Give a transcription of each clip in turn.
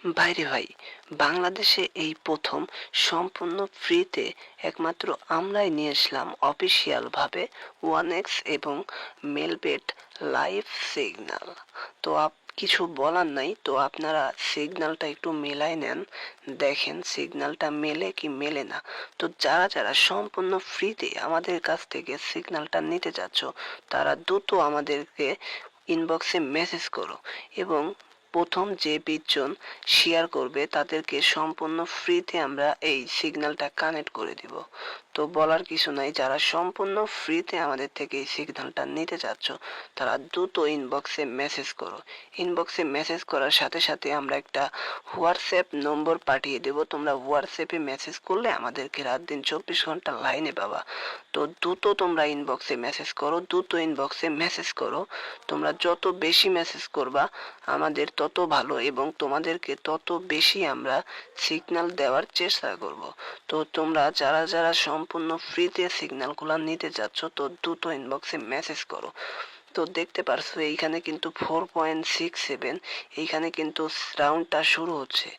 বাইরে ভাই, বাংলাদেশে এই প্রথম সম্পূর্ণ ফ্রিতে একমাত্র আমরাই নিয়ে আসলাম অফিসিয়াল ভাবে ওয়ানএক্স এবং মেলবেট লাইভ সিগন্যাল। তো কিছু বলার নাই, তো আপনারা সিগন্যালটা একটু মেলায় নেন, দেখেন সিগন্যালটা মেলে কি মেলে না। তো যারা যারা সম্পূর্ণ ফ্রিতে আমাদের কাছ থেকে সিগন্যালটা নিতে যাচ্ছ, তারা দ্রুত আমাদেরকে ইনবক্সে মেসেজ করো এবং প্রথম যে 20 জন শেয়ার করবে তাদেরকে সম্পূর্ণ ফ্রিতে আমরা এই সিগন্যালটা কানেক্ট করে দিব। তো বলার কিছু নাই, যারা সম্পূর্ণ ফ্রিতে আমাদের থেকে এই সিগন্যালটা নিতে চাচ্ছ তারা দ্রুত ইনবক্সে মেসেজ করো। ইনবক্সে মেসেজ করার সাথে সাথে আমরা একটা হোয়াটসঅ্যাপ নম্বর পাঠিয়ে দেব, তোমরা হোয়াটসঅ্যাপে মেসেজ করলে আমাদেরকে রাত দিন 24 ঘন্টা লাইনে পাবা। তো দ্রুত তোমরা ইনবক্সে মেসেজ করো, দ্রুত ইনবক্সে মেসেজ করো। তোমরা যত বেশি মেসেজ করবা আমাদের তত ভালো এবং তোমাদেরকে তত বেশি আমরা সিগন্যাল দেওয়ার চেষ্টা করব। তো তোমরা যারা যারা সম্পূর্ণ ফ্রিতে সিগন্যালগুলো নিতে যাচ্ছ তো দ্রুত ইনবক্সে মেসেজ করো। তো দেখতে পারছো এইখানে কিন্তু 4.67, এইখানে কিন্তু রাউন্ডটা শুরু হচ্ছে।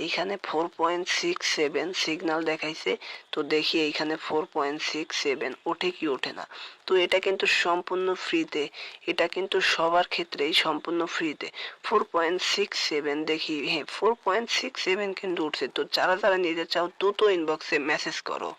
এইখানে 4.67 সিগন্যাল দেখাইছে। তো দেখি এইখানে 4.67 ওঠে কি ওঠে না। তো এটা কিন্তু সম্পূর্ণ ফ্রিতে, এটা কিন্তু সবার ক্ষেত্রেই সম্পূর্ণ ফ্রিতে 4.67 দেখি। হ্যাঁ, 4.67 কিন্তু উঠছে। তো যারা যারা নিতে চাও দ্রুত ইনবক্সে মেসেজ করো।